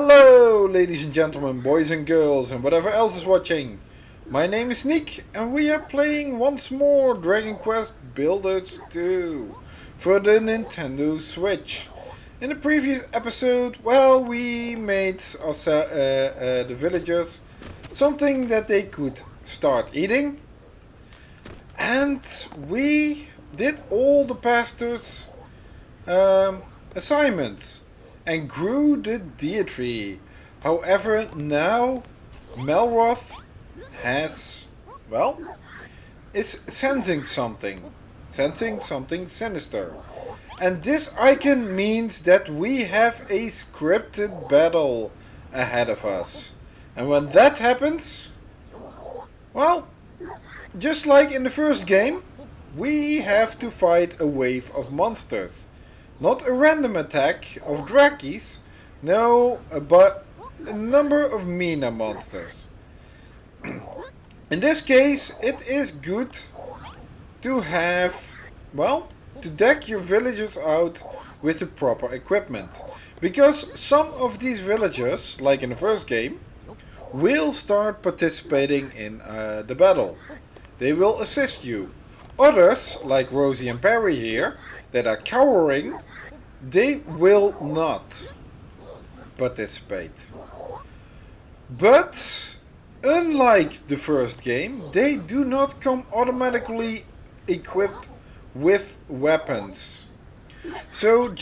Hello, ladies and gentlemen, boys and girls, and whatever else is watching. My name is Nick, and we are playing once more Dragon Quest Builders 2 for the Nintendo Switch. In the previous episode, well, we made the villagers something that they could start eating, and we did all the pastor's assignments and grew the Deitree. However, now Melroth is sensing something sinister. And this icon means that we have a scripted battle ahead of us. And when that happens, well, just like in the first game, we have to fight a wave of monsters. Not a random attack of Drakis, no, but a number of Mina monsters. In this case, it is good to have, well, to deck your villagers out with the proper equipment. Because some of these villagers, like in the first game, will start participating in the battle. They will assist you. Others, like Rosie and Perry here, that are cowering, they will not participate. But unlike the first game, they do not come automatically equipped with weapons. So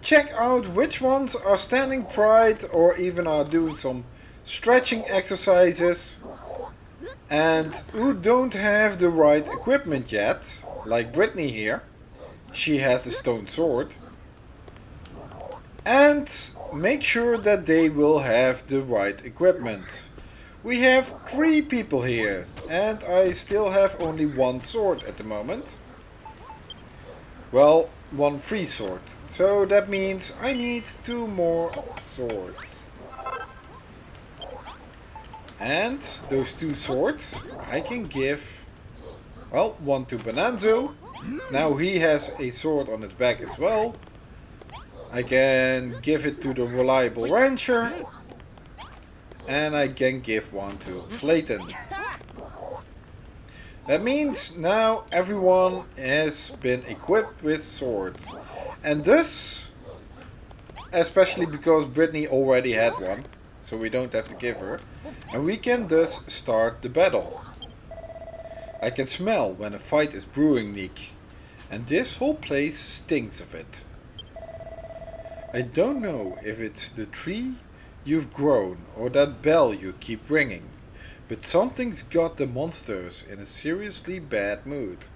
check out which ones are standing pride or even are doing some stretching exercises and who don't have the right equipment yet, like Brittany here. She has a stone sword. And make sure that they will have the right equipment. We have 3 people here, and I still have only 1 sword at the moment. Well, 1 free sword. So that means I need 2 more swords. And those 2 swords I can give, well, 1 to Bonanzo. Now he has a sword on his back as well. I can give it to the reliable rancher, and I can give 1 to Clayton. That means now everyone has been equipped with swords, and thus, especially because Brittany already had 1, so we don't have to give her, and we can thus start the battle. I can smell when a fight is brewing, Nick, and this whole place stinks of it. I don't know if it's the tree you've grown or that bell you keep ringing, but something's got the monsters in a seriously bad mood.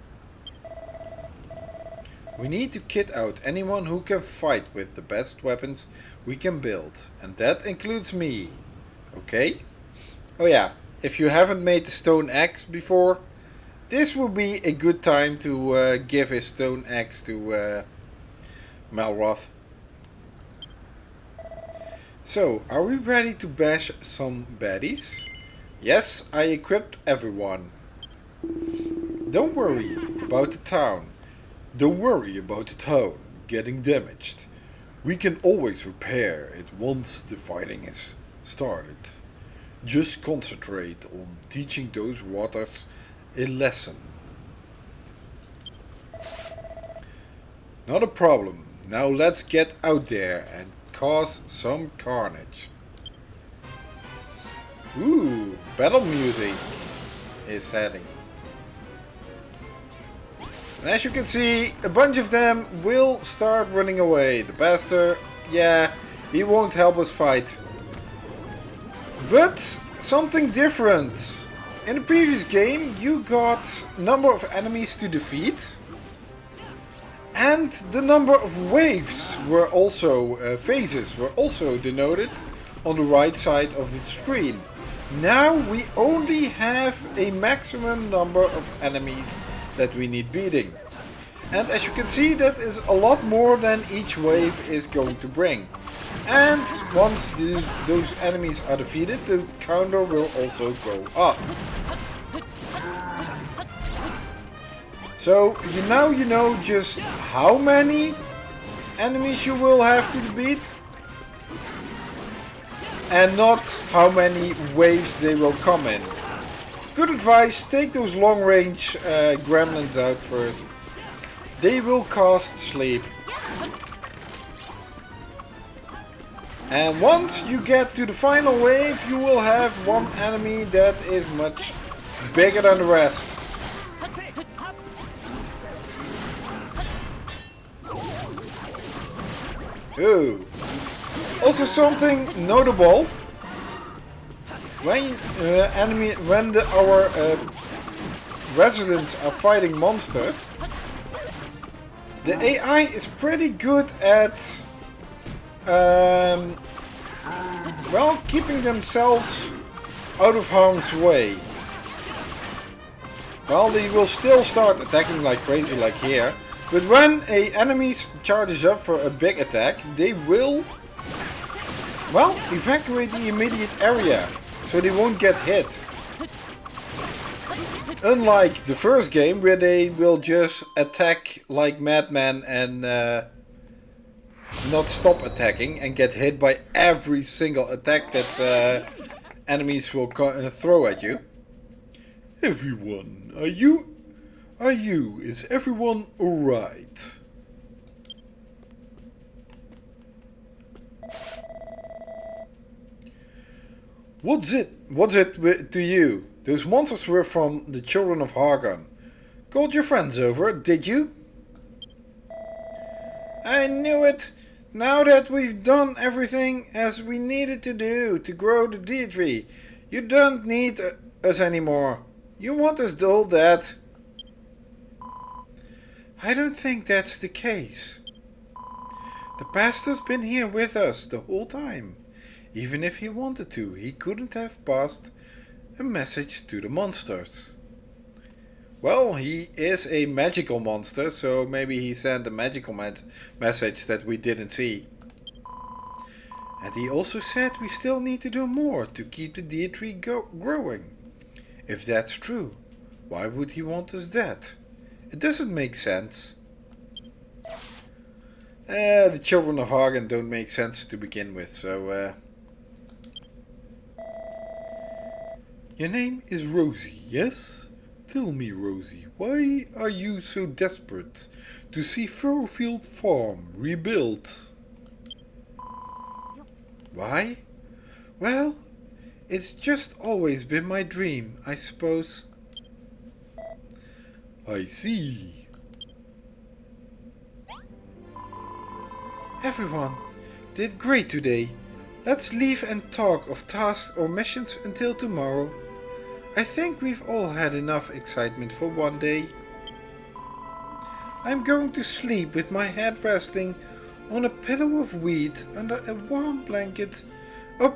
We need to kit out anyone who can fight with the best weapons we can build, and that includes me. Okay? Oh yeah, if you haven't made the stone axe before, this will be a good time to give a stone axe to Melroth. So, are we ready to bash some baddies? Yes, I equipped everyone. Don't worry about the town. Don't worry about the town getting damaged. We can always repair it once the fighting is started. Just concentrate on teaching those rotters a lesson. Not a problem. Now let's get out there and cause some carnage. Ooh, battle music is heading. And as you can see, a bunch of them will start running away. The pastor, yeah, he won't help us fight. But something different. In the previous game, you got number of enemies to defeat. And the number of waves were also, phases were also denoted on the right side of the screen. Now we only have a maximum number of enemies that we need beating. And as you can see, that is a lot more than each wave is going to bring. And once those enemies are defeated, the counter will also go up. So now you know just how many enemies you will have to beat. and not how many waves they will come in. Good advice, take those long range gremlins out first. They will cast sleep. And once you get to the final wave, you will have one enemy that is much bigger than the rest. Ooh. Also something notable. When our residents are fighting monsters, the AI is pretty good at well, keeping themselves out of harm's way. Well, they will still start attacking like crazy like here, but when an enemy charges up for a big attack, they will, well, evacuate the immediate area, so they won't get hit. Unlike the first game, where they will just attack like madmen and not stop attacking and get hit by every single attack that enemies will throw at you. Everyone, is everyone alright? What's it to you? Those monsters were from the children of Hargon. Called your friends over, did you? I knew it! Now that we've done everything as we needed to do to grow the Deitree, you don't need us anymore. You want us to all that. I don't think that's the case. The pastor's been here with us the whole time. Even if he wanted to, he couldn't have passed a message to the monsters. Well, he is a magical monster, so maybe he sent a magical message that we didn't see. And he also said we still need to do more to keep the Deitree growing. If that's true, why would he want us that? It doesn't make sense. The children of Hagen don't make sense to begin with, so... Your name is Rosie, yes? Tell me, Rosie, why are you so desperate to see Furfield Farm rebuilt? Why? Well, it's just always been my dream, I suppose. I see. Everyone did great today. Let's leave and talk of tasks or missions until tomorrow. I think we've all had enough excitement for one day. I'm going to sleep with my head resting on a pillow of wheat under a warm blanket of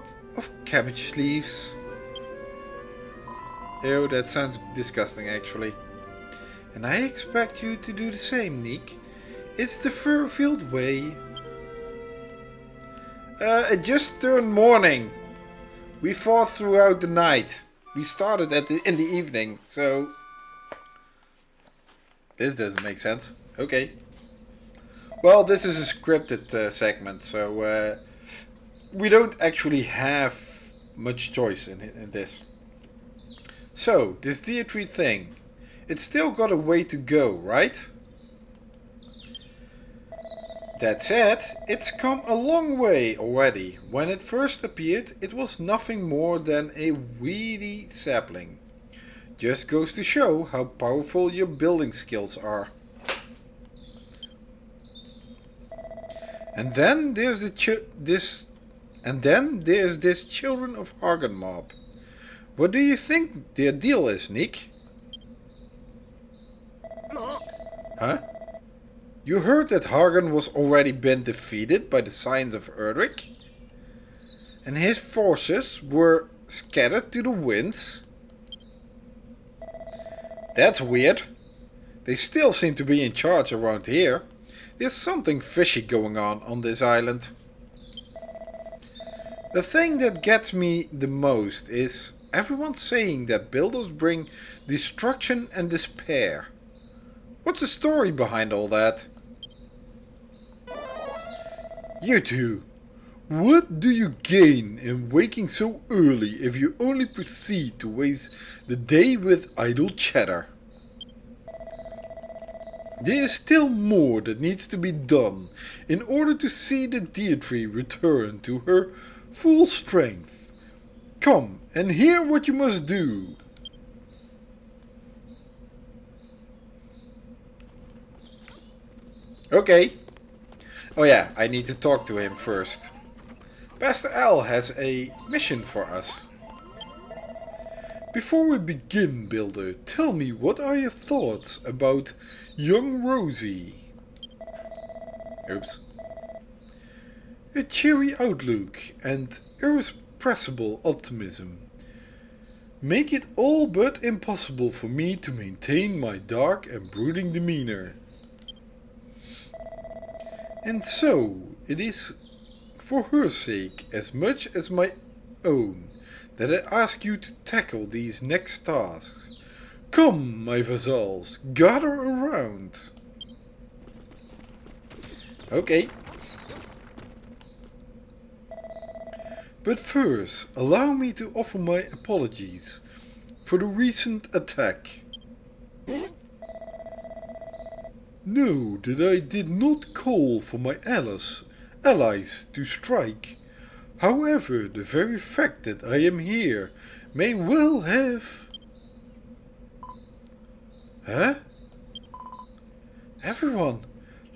cabbage leaves. Ew, that sounds disgusting actually. And I expect you to do the same, Nick. It's the Furfield way. It just turned morning. We fought throughout the night. We started in the evening, so... This doesn't make sense. Okay. Well, this is a scripted segment, so... we don't actually have much choice in this. So, this Deitree thing. It's still got a way to go, right? That said, it's come a long way already. When it first appeared, it was nothing more than a weedy sapling. Just goes to show how powerful your building skills are. And then there's this Children of Hargon mob. What do you think their deal is, Nick? Huh? You heard that Hargon was already been defeated by the Scions of Erdrick? And his forces were scattered to the winds? That's weird. They still seem to be in charge around here. There's something fishy going on this island. The thing that gets me the most is everyone saying that builders bring destruction and despair. What's the story behind all that? You two, What do you gain in waking so early if you only proceed to waste the day with idle chatter? There is still more that needs to be done in order to see the Deitree return to her full strength. Come and hear what you must do. Okay. Oh yeah, I need to talk to him first. Pastor L has a mission for us. Before we begin, Builder, tell me, what are your thoughts about young Rosie? Oops. A cheery outlook and irrepressible optimism make it all but impossible for me to maintain my dark and brooding demeanor. And so, it is for her sake as much as my own that I ask you to tackle these next tasks. Come, my vassals, gather around. Okay. But first, allow me to offer my apologies for the recent attack. Know that I did not call for my allies to strike. However, the very fact that I am here may well have... Huh? Everyone,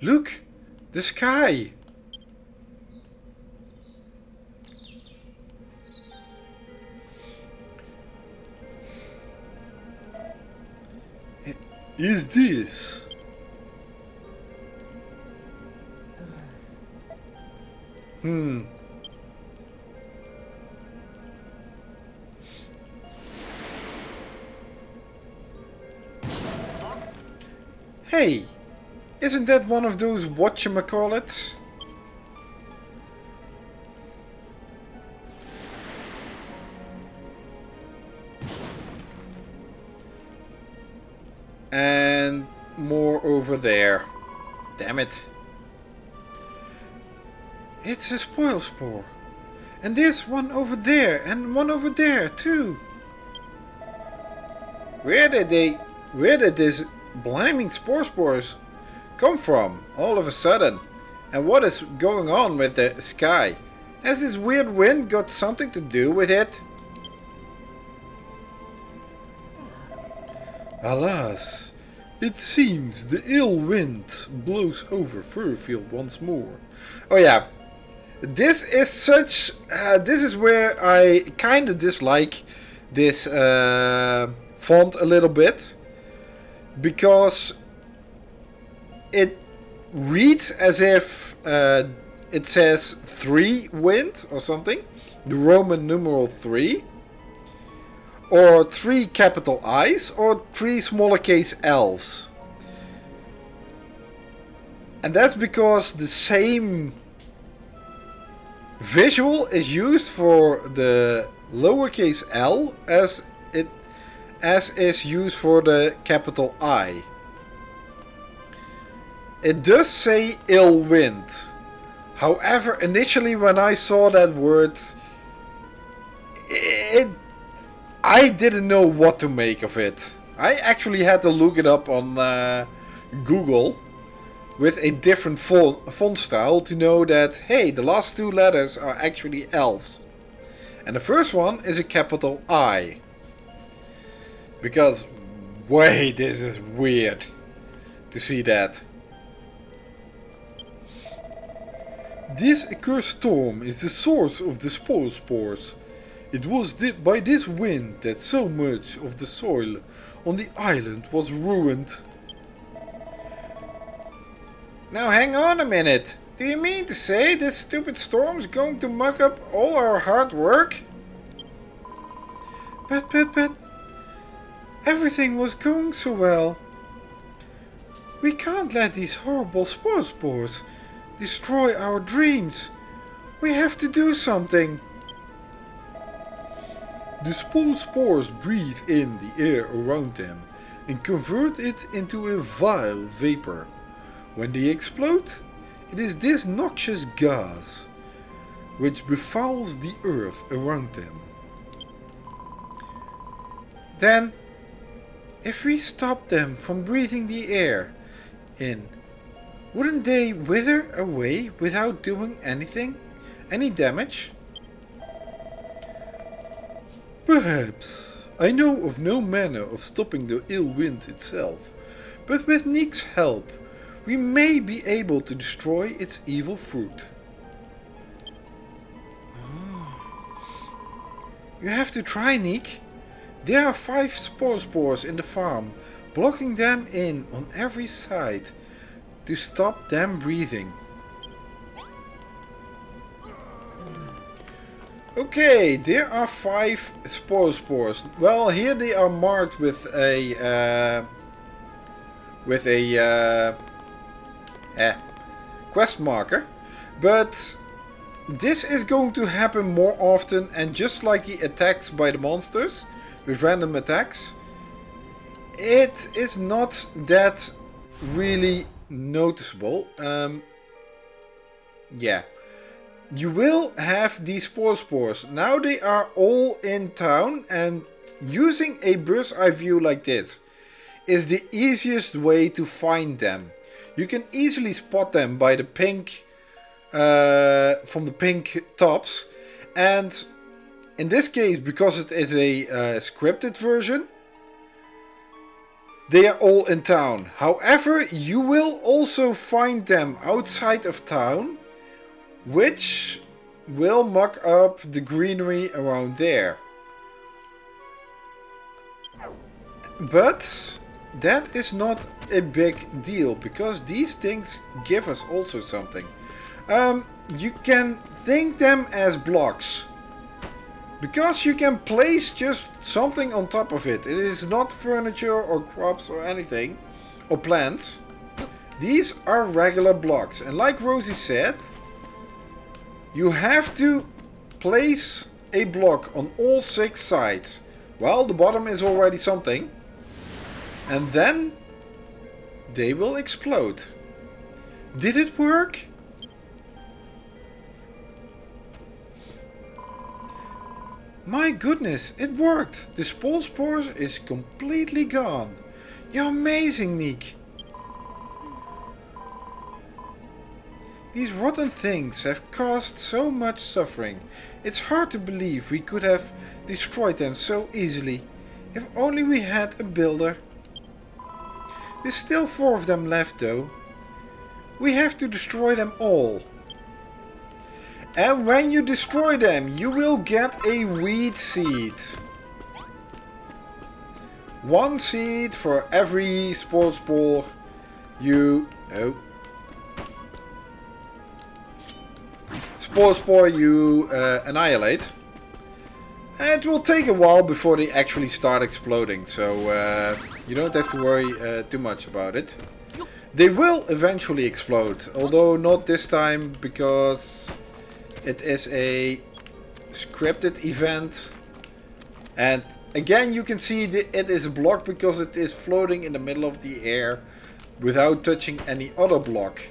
look! The sky! Is this... Hey! Isn't that one of those whatchamacallits? And more over there. Damn it. It's a spoil spore. And there's one over there and one over there too. Where did this bliming spores come from all of a sudden? And what is going on with the sky? Has this weird wind got something to do with it? Alas, it seems the ill wind blows over Furfield once more. Oh yeah, this is where I kinda dislike this font a little bit. Because it reads as if it says 3 wind or something. The Roman numeral 3. Or 3 capital I's or 3 smaller case L's. And that's because the same visual is used for the lowercase l as is used for the capital I. It does say ill wind. However, initially when I saw that word, I didn't know what to make of it. I actually had to look it up on Google with a different font style to know that, hey, the last 2 letters are actually L's. And the first one is a capital I. Because, wait, this is weird to see that. This accursed storm is the source of the spores. It was by this wind that so much of the soil on the island was ruined. Now hang on a minute. Do you mean to say this stupid storm's going to muck up all our hard work? But... everything was going so well. We can't let these horrible spores destroy our dreams. We have to do something. The spores breathe in the air around them and convert it into a vile vapor. When they explode, it is this noxious gas which befouls the earth around them. Then, if we stop them from breathing the air in, wouldn't they wither away without doing anything? Any damage? Perhaps. I know of no manner of stopping the ill wind itself, but with Nick's help, we may be able to destroy its evil fruit. You have to try, Nick. There are 5 spores in the farm, blocking them in on every side to stop them breathing. Okay, there are 5 spores. Well, here they are marked with a quest marker, but this is going to happen more often, and just like the attacks by the monsters, with random attacks, it is not that really noticeable. Yeah. You will have these spores. Now they are all in town, and using a bird's eye view like this is the easiest way to find them. You can easily spot them by the pink, from the pink tops, and in this case, because it is a scripted version, they are all in town. However, you will also find them outside of town, which will muck up the greenery around there. But that is not a big deal, because these things give us also something. You can think them as blocks, because you can place just something on top of it. It is not furniture or crops or anything, or plants. These are regular blocks, and like Rosie said, you have to place a block on all 6 sides. Well, the bottom is already something. And then they will explode. Did it work? My goodness, it worked. The spores is completely gone. You're amazing, Nick. These rotten things have caused so much suffering. It's hard to believe we could have destroyed them so easily. If only we had a builder. There's still 4 of them left though. We have to destroy them all. And when you destroy them, you will get a weed seed. 1 seed for every spore you... Oh. Spore you annihilate. It will take a while before they actually start exploding, so you don't have to worry too much about it. They will eventually explode, although not this time, because it is a scripted event. And again, you can see it is a block because it is floating in the middle of the air without touching any other block.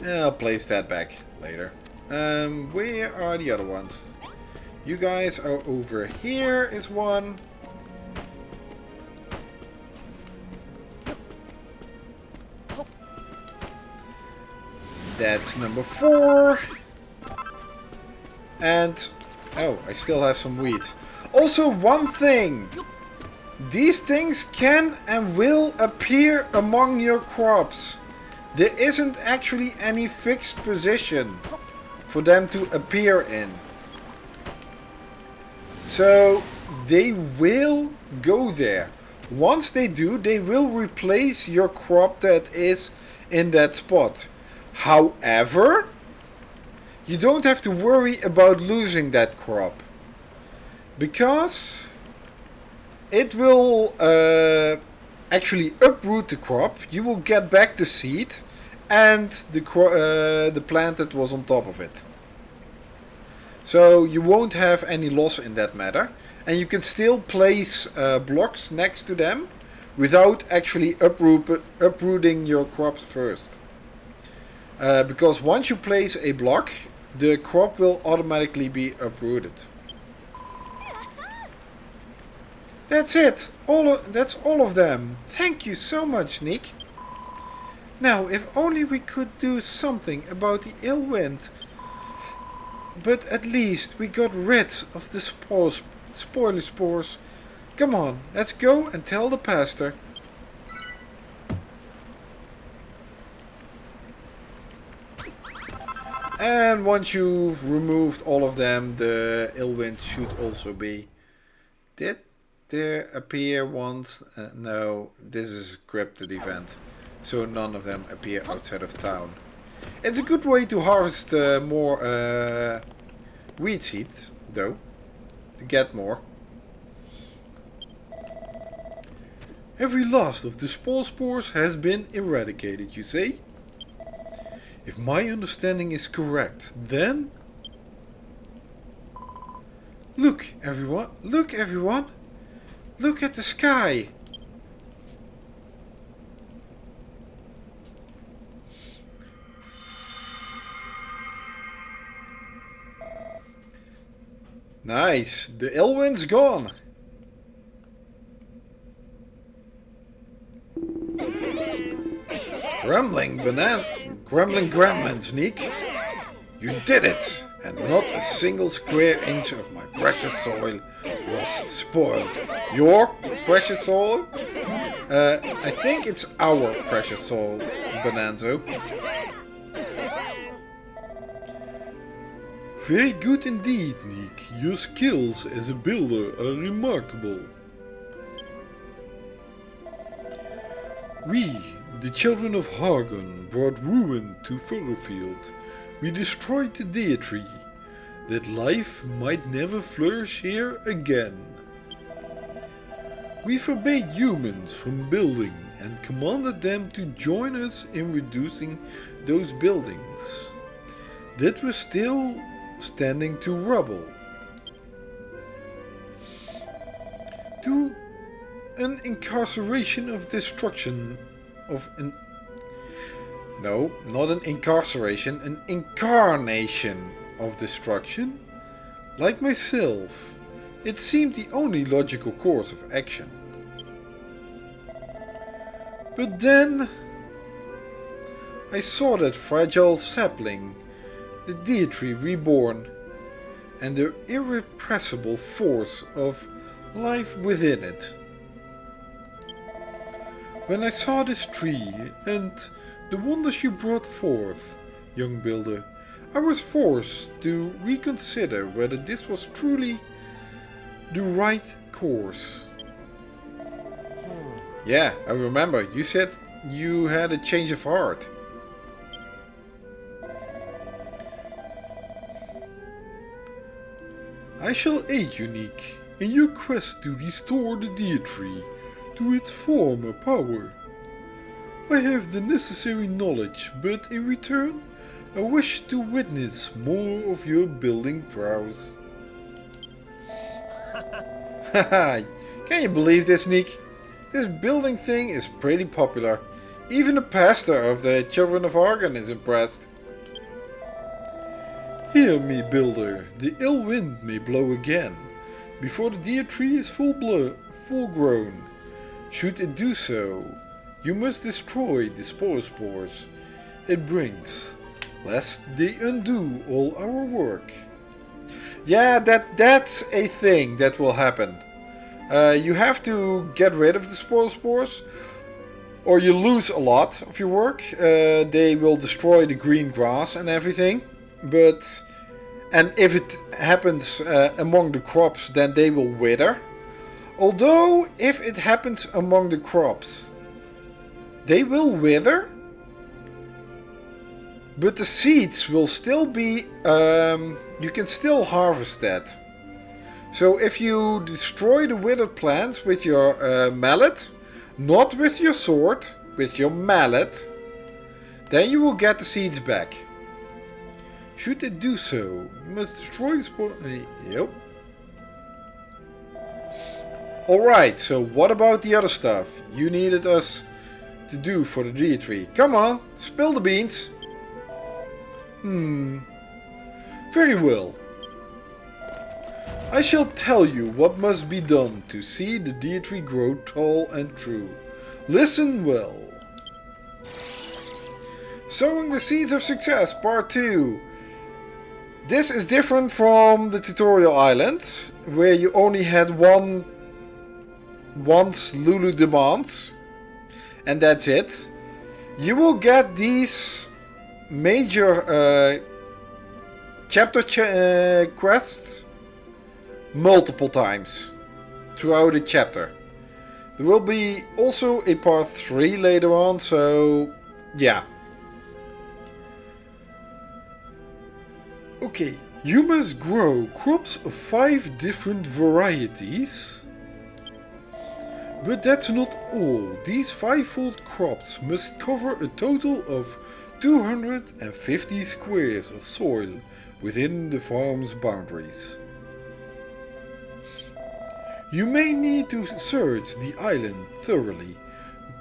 I'll place that back later. Where are the other ones? You guys are over here is one. That's number 4. And, oh, I still have some wheat. Also, one thing. These things can and will appear among your crops. There isn't actually any fixed position for them to appear in. So they will go there. Once they do, they will replace your crop that is in that spot. However, you don't have to worry about losing that crop, because it will actually uproot the crop. You will get back the seed and the plant that was on top of it. So you won't have any loss in that matter, and you can still place blocks next to them without actually uprooting your crops first. Because once you place a block, the crop will automatically be uprooted. That's it. That's all of them. Thank you so much, Nick. Now, if only we could do something about the ill wind. But at least we got rid of the spoiler spores. Come on, let's go and tell the pastor. And once you've removed all of them, the ill wind should also be. Did there appear ones? No, this is a cryptid event, so none of them appear outside of town. It's a good way to harvest more wheat seeds, though, to get more. Every last of the spores has been eradicated, you say? If my understanding is correct, then... Look, everyone! Look, everyone! Look at the sky! Nice! The ill wind's gone! Grumbling gremlins, Nick! You did it! And not a single square inch of my precious soil was spoiled. Your precious soil? I think it's our precious soil, Bonanzo. Very good indeed, Nick. Your skills as a builder are remarkable. We, the children of Hagen, brought ruin to Furrowfield. We destroyed the Deitree, that life might never flourish here again. We forbade humans from building and commanded them to join us in reducing those buildings that were still standing to rubble. To an incarceration of destruction of an... No, not an incarceration, an incarnation of destruction. Like myself, it seemed the only logical course of action. But then I saw that fragile sapling, the Deitree reborn, and the irrepressible force of life within it. When I saw this tree and the wonders you brought forth, young builder, I was forced to reconsider whether this was truly the right course. Yeah, I remember. You said you had a change of heart. I shall aid you, Nick, in your quest to restore the Deitree to its former power. I have the necessary knowledge, but in return, I wish to witness more of your building prowess. Haha, can you believe this, Nick? This building thing is pretty popular. Even the pastor of the Children of Argon is impressed. Hear me, builder. The ill wind may blow again, before the Deitree is full grown. Should it do so, you must destroy the spores it brings, lest they undo all our work. Yeah, that's a thing that will happen. You have to get rid of the spores, or you lose a lot of your work. They will destroy the green grass and everything. And if it happens among the crops, then they will wither. Although, if it happens among the crops, they will wither, but the seeds will still be, you can still harvest that. So if you destroy the withered plants with your mallet, not with your sword, with your mallet, then you will get the seeds back. Should they do so, you must destroy the spore. Yep. Alright, so what about the other stuff you needed us to do for the Deitree? Come on, spill the beans. Very well. I shall tell you what must be done to see the Deitree grow tall and true. Listen well. Sowing the Seeds of Success, Part 2. This is different from the tutorial island, where you only had once Lulu demands, and that's it. You will get these major chapter quests multiple times throughout the chapter. There will be also a part 3 later on, so yeah. Okay, you must grow crops of 5 different varieties. But that's not all. These 5-fold crops must cover a total of 250 squares of soil within the farm's boundaries. You may need to search the island thoroughly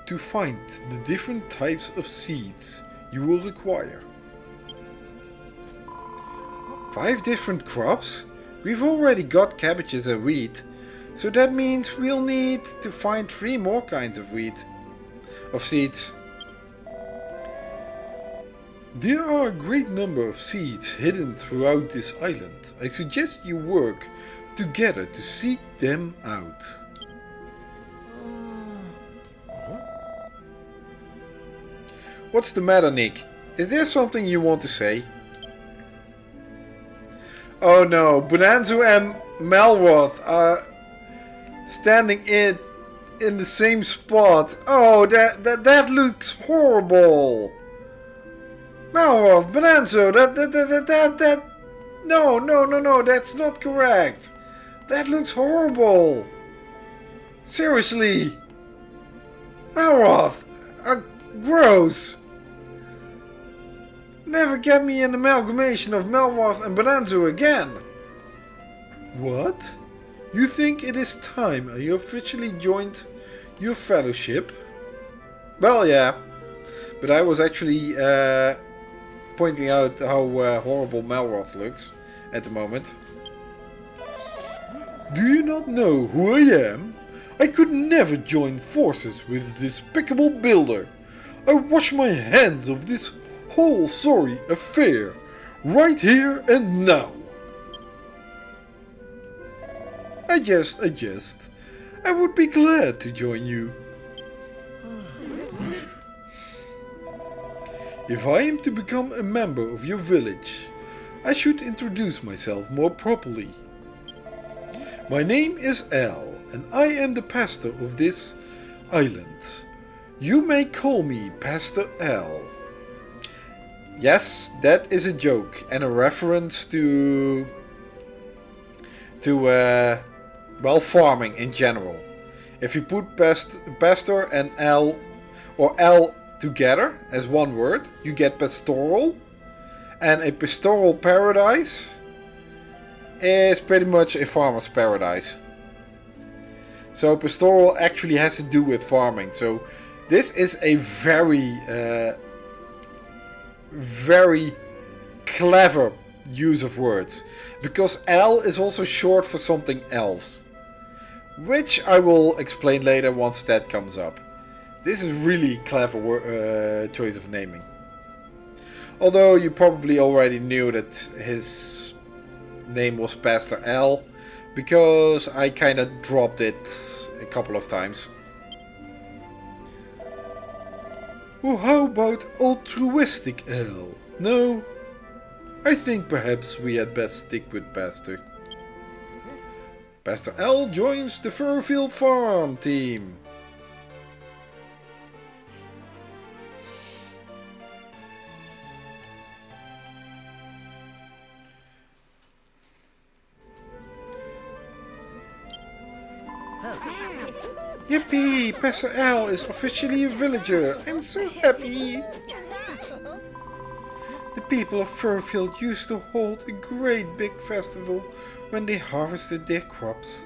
to find the different types of seeds you will require. 5 different crops? We've already got cabbages and wheat, so that means we'll need to find 3 more kinds of seeds. There are a great number of seeds hidden throughout this island. I suggest you work together to seek them out. What's the matter, Nick? Is there something you want to say? Oh no, Bonanzo and Malroth are standing in the same spot. Oh, that looks horrible. Malroth, Bonanzo, that no, that's not correct. That looks horrible. Seriously. Malroth, gross. Never get me an amalgamation of Malroth and Bonanzo again. What? You think it is time I officially joined your fellowship? Well, yeah. But I was actually pointing out how horrible Malroth looks at the moment. Do you not know who I am? I could never join forces with this despicable builder. I wash my hands of this whole sorry affair right here and now. I jest. I would be glad to join you. If I am to become a member of your village, I should introduce myself more properly. My name is Al, and I am the pastor of this island. You may call me Pastor Al. Yes, that is a joke and a reference to farming in general. If you put pastor and L or L together as one word, you get pastoral, and a pastoral paradise is pretty much a farmer's paradise. So pastoral actually has to do with farming. So this is a very clever use of words, because L is also short for something else, which I will explain later once that comes up. This is really clever choice of naming. Although you probably already knew that his name was Pastor L, because I kind of dropped it a couple of times. Or how about altruistic L? No? I think perhaps we had best stick with Pastor. Pastor L joins the Furfield Farm team. Yippee! Pastor Al is officially a villager. I'm so happy. The people of Furfield used to hold a great big festival when they harvested their crops.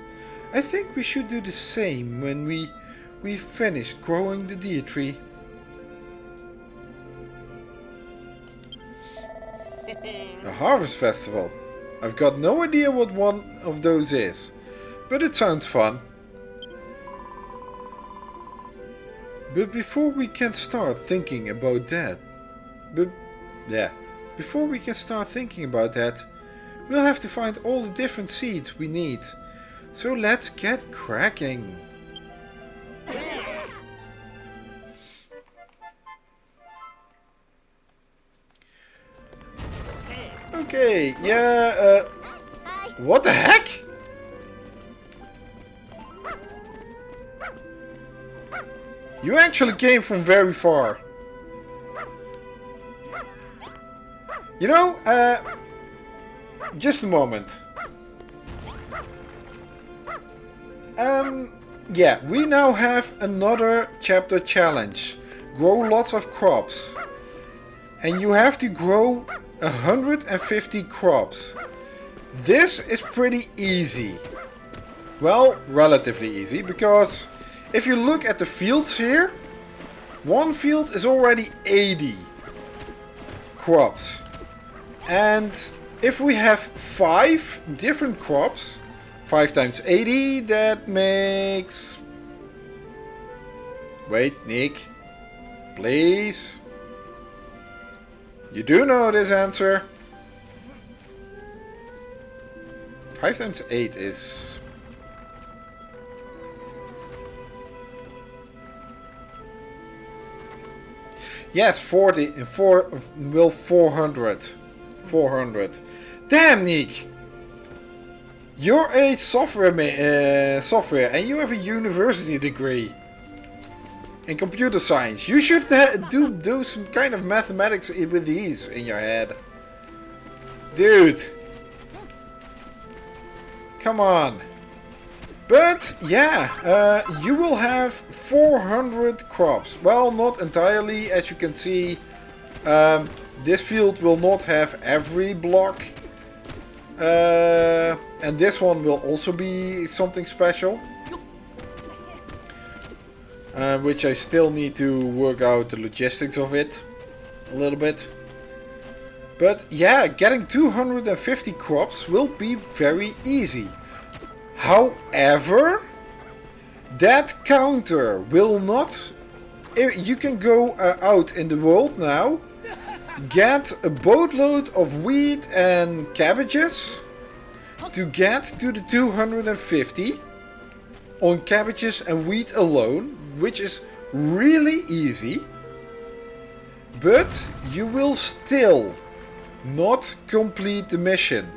I think we should do the same when we finished growing the Deitree. A harvest festival. I've got no idea what one of those is, but it sounds fun. But before we can start thinking about that, we'll have to find all the different seeds we need. So let's get cracking. Okay, yeah, what the heck? You actually came from very far. You know, just a moment. Yeah, we now have another chapter challenge. Grow lots of crops. And you have to grow 150 crops. This is pretty easy. Well, relatively easy, because if you look at the fields here, one field is already 80 crops. And if we have 5 different crops, 5 times 80, that makes... Wait, Nick. Please. You do know this answer. 5 times 8 is... Yes, 40 and 400. 400. Damn, Nick! You're a software and you have a university degree in computer science. You should do some kind of mathematics with these in your head. Dude. Come on. But, yeah, you will have 400 crops. Well, not entirely, as you can see. This field will not have every block. And this one will also be something special. Which I still need to work out the logistics of it a little bit. But yeah, getting 250 crops will be very easy. However, that counter will not... You can go out in the world now, get a boatload of wheat and cabbages to get to the 250 on cabbages and wheat alone, which is really easy. But you will still not complete the mission,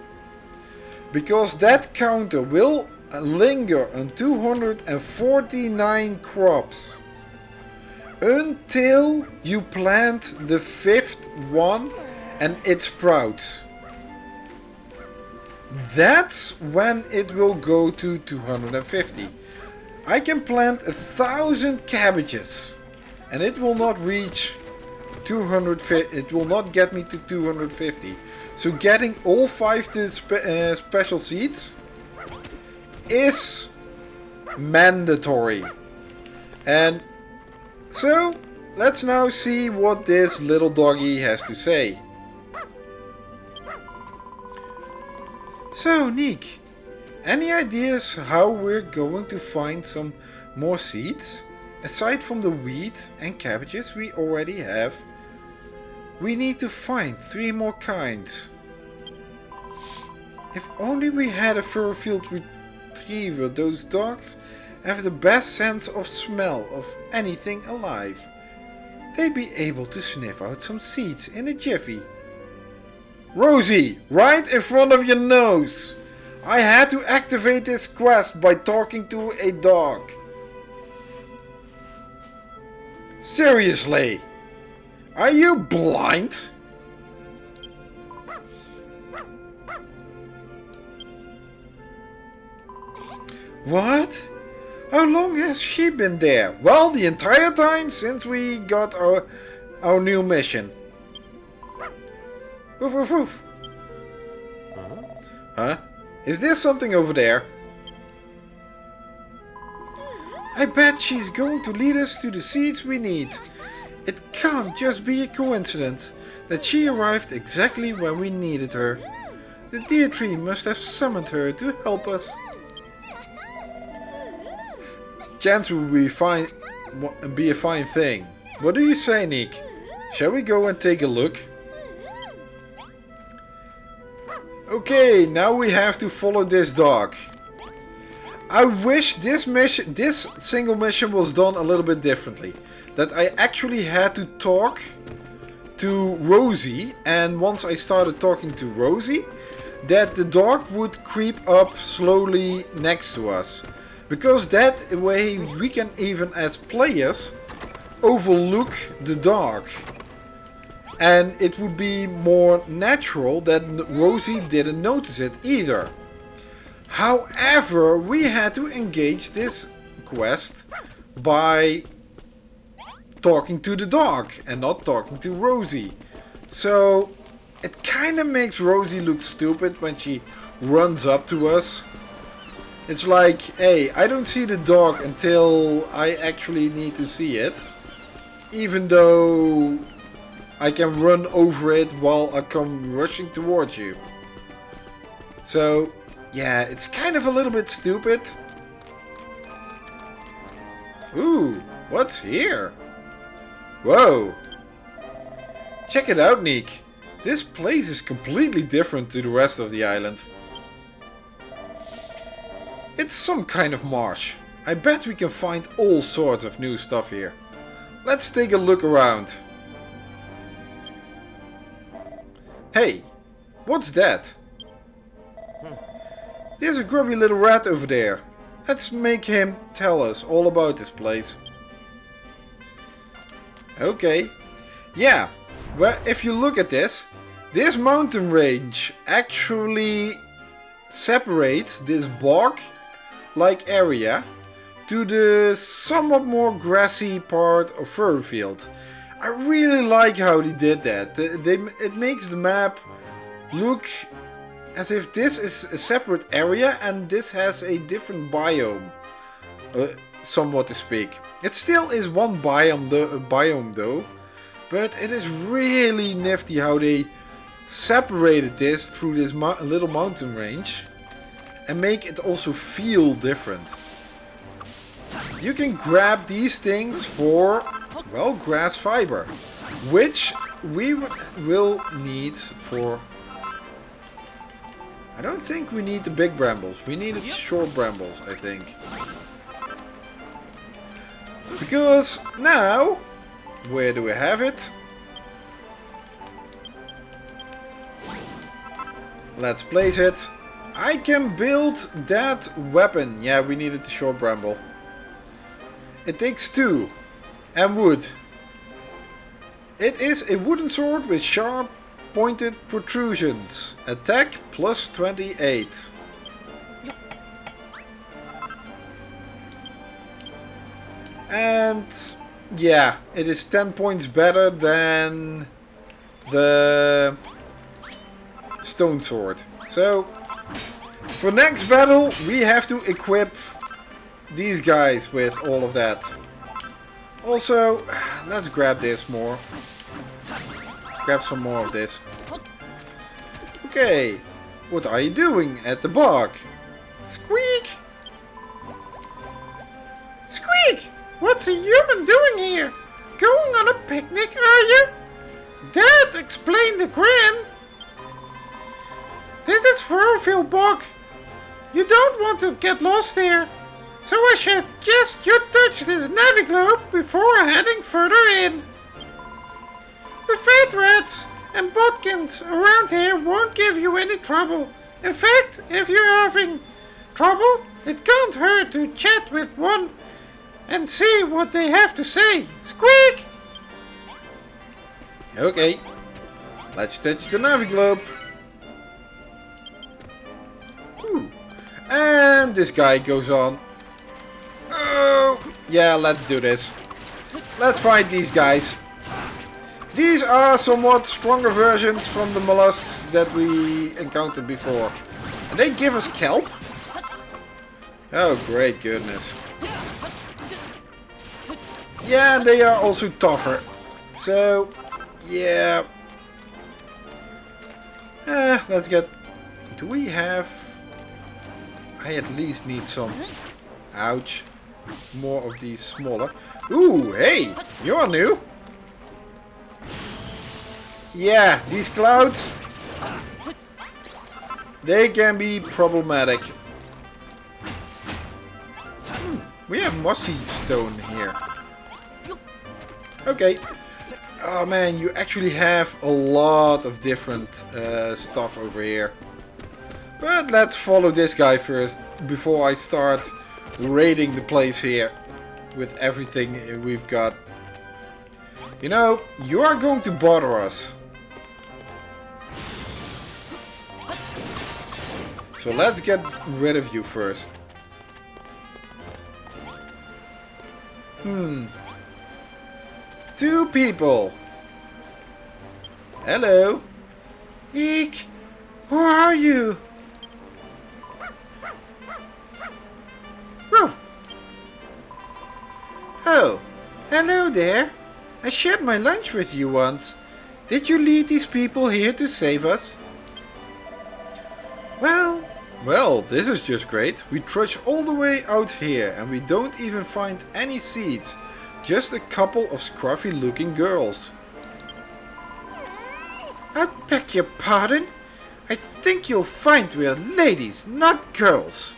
because that counter will linger on 249 crops until you plant the 5th one and it sprouts. That's when it will go to 250. I can plant 1,000 cabbages and it will not reach 250. It will not get me to 250. So getting all 5 special seeds is mandatory. And so let's now see what this little doggy has to say. So, Nick, any ideas how we're going to find some more seeds? Aside from the wheat and cabbages we already have, we need to find 3 more kinds. If only we had a fur field retriever, those dogs have the best sense of smell of anything alive. They'd be able to sniff out some seeds in a jiffy. Rosie, right in front of your nose! I had to activate this quest by talking to a dog. Seriously? Are you blind? What? How long has she been there? Well, the entire time since we got our new mission. Woof woof woof. Huh? Is there something over there? I bet she's going to lead us to the seeds we need. It can't just be a coincidence that she arrived exactly when we needed her. The Deitree must have summoned her to help us. Chance will be a fine thing. What do you say, Nick? Shall we go and take a look? Okay, now we have to follow this dog. I wish this single mission was done a little bit differently. That I actually had to talk to Rosie, and once I started talking to Rosie, that the dog would creep up slowly next to us. Because that way we can even as players overlook the dog. And it would be more natural that Rosie didn't notice it either. However, we had to engage this quest by talking to the dog and not talking to Rosie. So it kind of makes Rosie look stupid when she runs up to us. It's like, hey, I don't see the dog until I actually need to see it. Even though I can run over it while I come rushing towards you. So, yeah, it's kind of a little bit stupid. Ooh, what's here? Whoa. Check it out, Nick. This place is completely different to the rest of the island. It's some kind of marsh. I bet we can find all sorts of new stuff here. Let's take a look around. Hey, what's that? There's a grubby little rat over there. Let's make him tell us all about this place. Okay. Yeah, well, if you look at this mountain range actually separates this bog-like area to the somewhat more grassy part of Furfield. I really like how they did that. It makes the map look as if this is a separate area and this has a different biome, somewhat to speak. It still is one biome though, but it is really nifty how they separated this through this little mountain range and make it also feel different. You can grab these things for, well, grass fiber, which we will need for... I don't think we need the big brambles. We needed short brambles, I think. Because now, where do we have it? Let's place it. I can build that weapon. Yeah, we needed the short bramble. It takes 2 and wood. It is a wooden sword with sharp pointed protrusions. Attack plus 28. And yeah, it is 10 points better than the stone sword. So for next battle we have to equip these guys with all of that. Also, let's grab this more. Grab some more of this. Okay, what are you doing at the bog? Squeak! Squeak! What's a human doing here? Going on a picnic, are you? That explained the grin. This is Furfield Bog. You don't want to get lost here. So I suggest you touch this naviglobe before heading further in. The firt rats and bodkins around here won't give you any trouble. In fact, if you're having trouble, it can't hurt to chat with one and see what they have to say. Squeak! Okay, let's touch the naviglobe. And this guy goes on. Oh, yeah, let's do this. Let's fight these guys. These are somewhat stronger versions from the mollusks that we encountered before. And they give us kelp? Oh, great goodness. Yeah, and they are also tougher. So, yeah, Let's get... Do we have... I at least need some... Ouch. More of these smaller... Ooh, hey! You're new! Yeah, these clouds... They can be problematic. We have mossy stone here. Okay. Oh man, you actually have a lot of different stuff over here. But let's follow this guy first before I start raiding the place here with everything we've got. You know, you are going to bother us. So let's get rid of you first. Two people. Hello. Eek. Who are you? Whoa. Oh, hello there. I shared my lunch with you once. Did you lead these people here to save us? Well, this is just great. We trudge all the way out here and we don't even find any seeds. Just a couple of scruffy looking girls. I beg your pardon? I think you'll find we're ladies, not girls.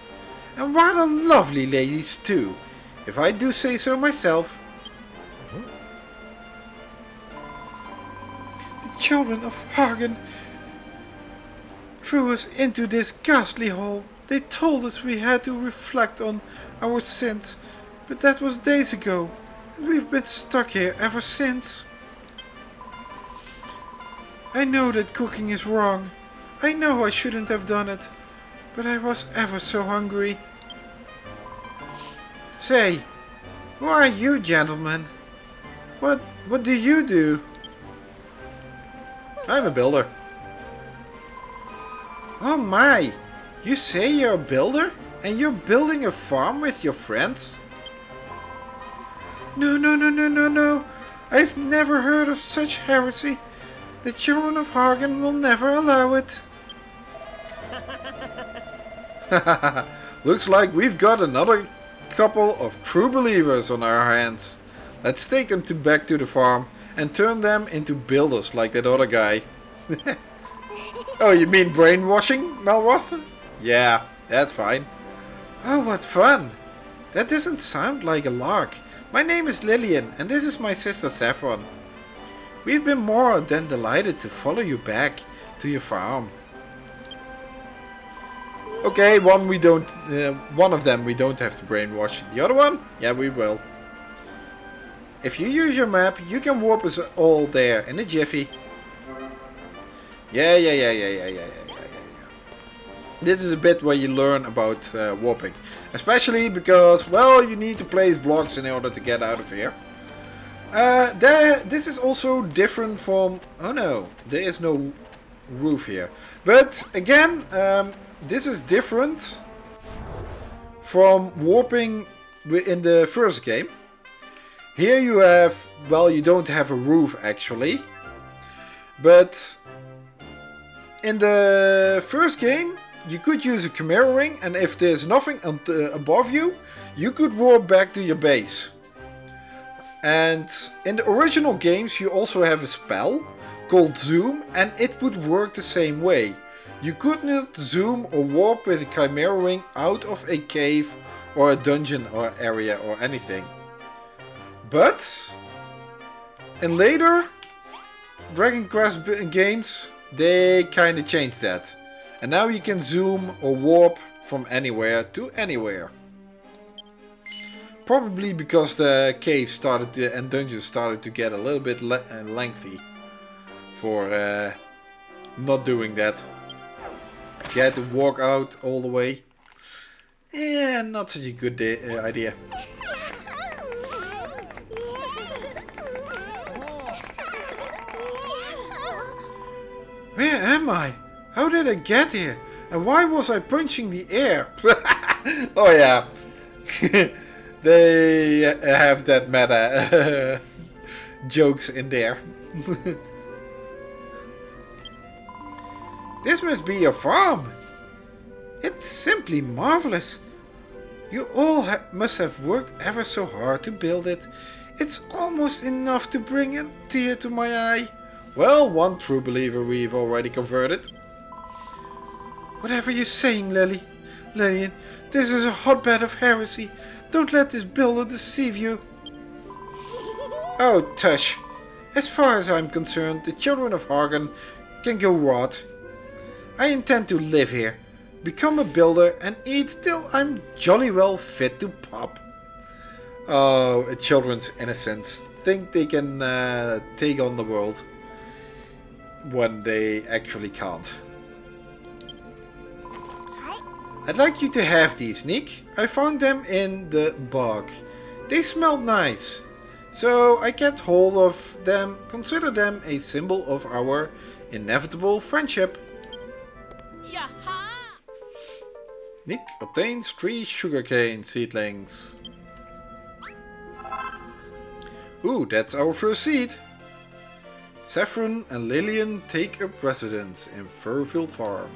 And rather lovely ladies too, if I do say so myself. The children of Hagen threw us into this ghastly hole. They told us we had to reflect on our sins, but that was days ago, and we've been stuck here ever since. I know that cooking is wrong. I know I shouldn't have done it, but I was ever so hungry. Say, who are you, gentlemen? What do you do? I'm a builder. Oh my! You say you're a builder? And you're building a farm with your friends? No. I've never heard of such heresy. The children of Hagen will never allow it. Looks like we've got another couple of true believers on our hands. Let's take them back to the farm and turn them into builders like that other guy. Oh, you mean brainwashing, Malroth? Yeah, that's fine. Oh, what fun! That doesn't sound like a lark. My name is Lillian, and this is my sister Saffron. We've been more than delighted to follow you back to your farm. Okay, one of them we don't have to brainwash. The other one? Yeah, we will. If you use your map, you can warp us all there in a jiffy. Yeah. This is a bit where you learn about warping. Especially because, well, you need to place blocks in order to get out of here. This is also different from... Oh no, there is no roof here. But again, this is different from warping in the first game. Here you have... Well, you don't have a roof actually. But... in the first game, you could use a chimera ring, and if there's nothing above you, you could warp back to your base. And in the original games, you also have a spell called Zoom, and it would work the same way. You could not zoom or warp with a chimera ring out of a cave or a dungeon or area or anything. But in later Dragon Quest games, they kind of changed that. And now you can zoom or warp from anywhere to anywhere. Probably because the caves and dungeons started to get a little bit lengthy for not doing that. If you had to walk out all the way, yeah, not such a good idea. Where am I? How did I get here? And why was I punching the air? Oh yeah. They have that meta jokes in there. This must be your farm. It's simply marvelous. You all must have worked ever so hard to build it. It's almost enough to bring a tear to my eye. Well, one true believer we've already converted. Whatever you're saying, Lillian, this is a hotbed of heresy. Don't let this builder deceive you. Oh, tush. As far as I'm concerned, the children of Hagen can go rot. I intend to live here, become a builder and eat till I'm jolly well fit to pop. Oh, a children's innocence. Think they can take on the world when they actually can't. I'd like you to have these, Nick. I found them in the bog. They smelled nice. So I kept hold of them. Consider them a symbol of our inevitable friendship. Yaha! Nick obtains 3 sugarcane seedlings. Ooh, that's our first seed. Saffron and Lillian take up residence in Furfield Farm.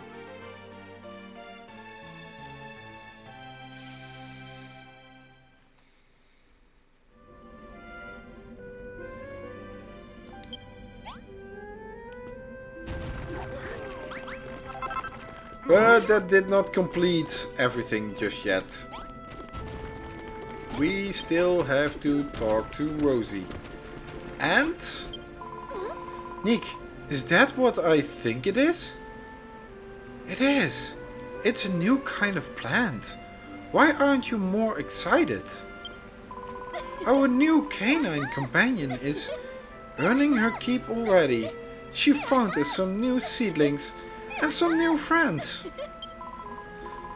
But that did not complete everything just yet. We still have to talk to Rosie. And? Nick, is that what I think it is? It is. It's a new kind of plant. Why aren't you more excited? Our new canine companion is earning her keep already. She found us some new seedlings and some new friends.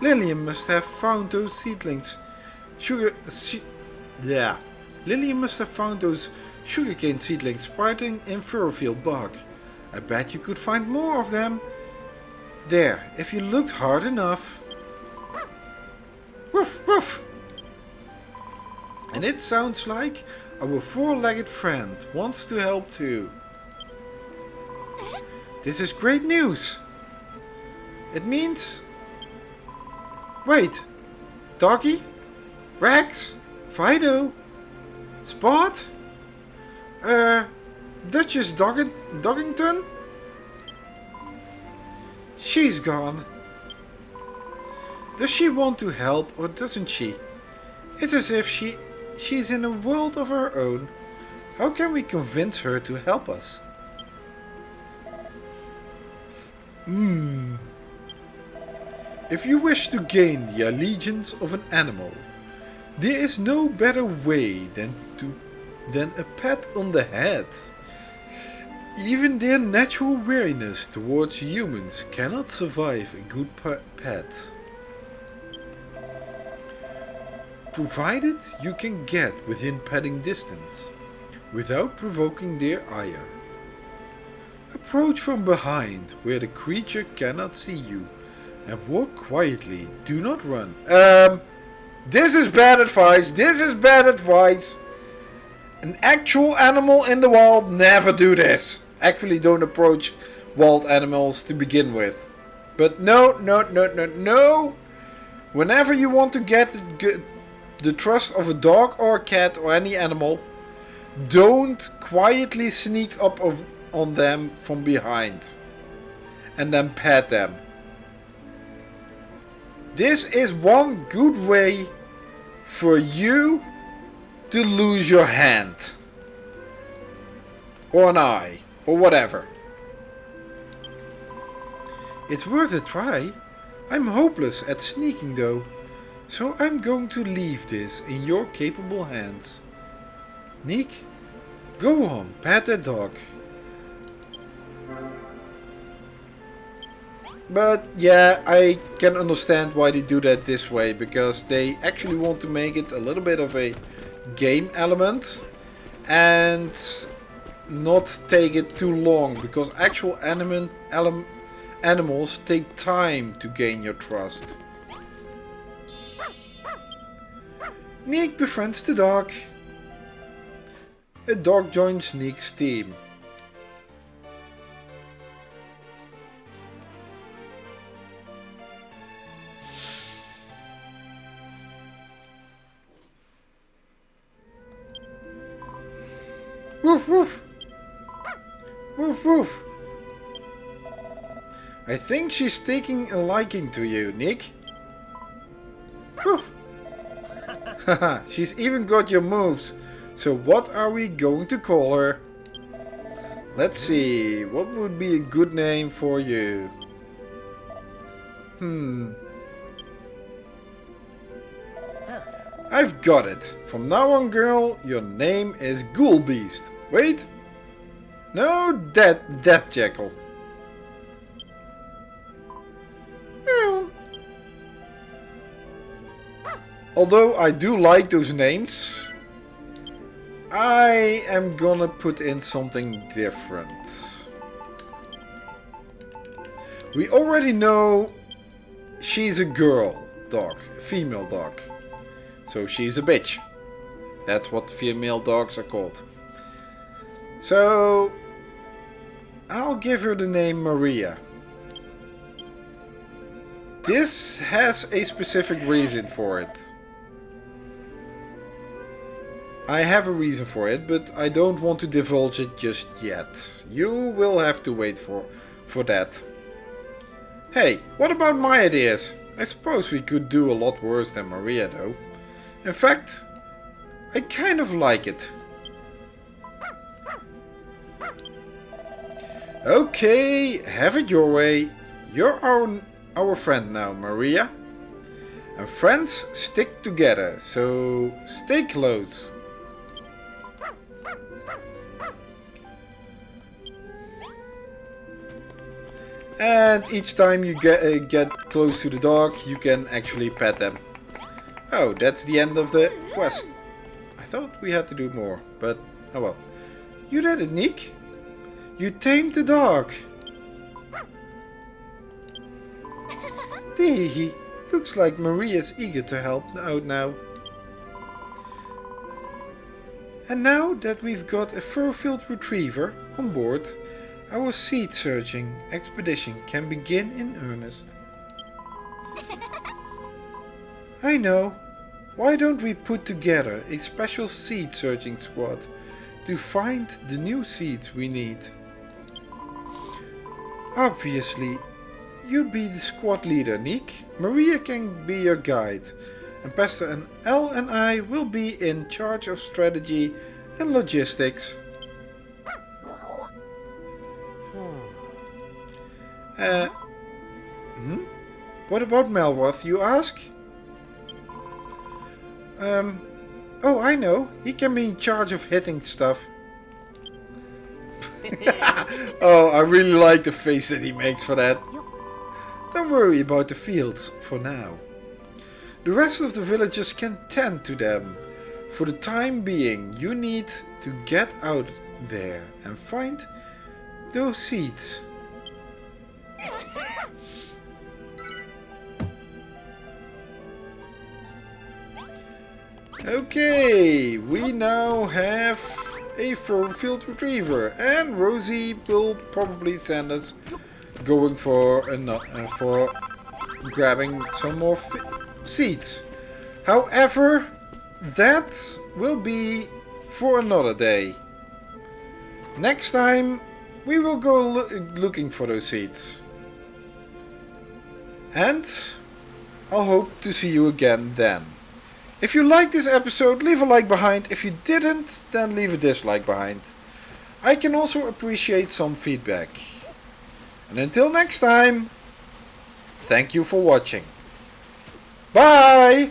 Lillian must have found those seedlings. Lillian must have found those sugarcane seedlings sprouting in Furfield Bog. I bet you could find more of them there if you looked hard enough. Woof woof! And it sounds like our 4-legged friend wants to help too. This is great news. It means... Wait. Doggy? Rex? Fido? Spot? Duchess Doggington? She's gone. Does she want to help or doesn't she? It's as if she's in a world of her own. How can we convince her to help us? If you wish to gain the allegiance of an animal, there is no better way than a pat on the head. Even their natural weariness towards humans cannot survive a good pet. Provided you can get within petting distance, without provoking their ire. Approach from behind, where the creature cannot see you, and walk quietly. Do not run. This is bad advice. This is bad advice. An actual animal in the wild, never do this. Actually, don't approach wild animals to begin with. But no. Whenever you want to get the trust of a dog or a cat or any animal, don't quietly sneak up on them from behind and then pet them. This is one good way for you to lose your hand or an eye or whatever. It's worth a try. I'm hopeless at sneaking though, so I'm going to leave this in your capable hands. Nick, go on, pet that dog. But yeah, I can understand why they do that this way, because they actually want to make it a little bit of a game element and not take it too long, because actual animals take time to gain your trust. Nick befriends the dog. A dog joins Nick's team. Woof woof. Woof woof. I think she's taking a liking to you, Nick. Woof. Haha, she's even got your moves. So what are we going to call her? Let's see, what would be a good name for you? I've got it. From now on, girl, your name is Ghoul Beast. Wait. No, Death Jackal. Although I do like those names, I am gonna put in something different. We already know she's a girl dog, a female dog. So she's a bitch. That's what female dogs are called. So I'll give her the name Maria. This has a specific reason for it. I have a reason for it, but I don't want to divulge it just yet. You will have to wait for that. Hey, what about my ideas? I suppose we could do a lot worse than Maria though. In fact, I kind of like it. Okay, have it your way. You're our friend now, Maria. And friends stick together, so stay close. And each time you get close to the dog, you can actually pet them. Oh, that's the end of the quest. I thought we had to do more, but oh well. You did it, Nick. You tamed the dog. Tee, looks like Maria's eager to help out now. And now that we've got a fur-filled retriever on board, our seed searching expedition can begin in earnest. I know. Why don't we put together a special seed searching squad to find the new seeds we need? Obviously, you'd be the squad leader, Nick. Maria can be your guide. And Pastor and Elle and I will be in charge of strategy and logistics. What about Melworth, you ask? Oh, I know. He can be in charge of hitting stuff. Oh, I really like the face that he makes for that. Don't worry about the fields for now. The rest of the villagers can tend to them. For the time being, you need to get out there and find those seeds. Okay, we now have a fur-filled retriever, and Rosie will probably send us going for grabbing some more seeds. However, that will be for another day. Next time we will go looking for those seeds. And I'll hope to see you again then. If you liked this episode, leave a like behind. If you didn't, then leave a dislike behind. I can also appreciate some feedback. And until next time, thank you for watching. Bye!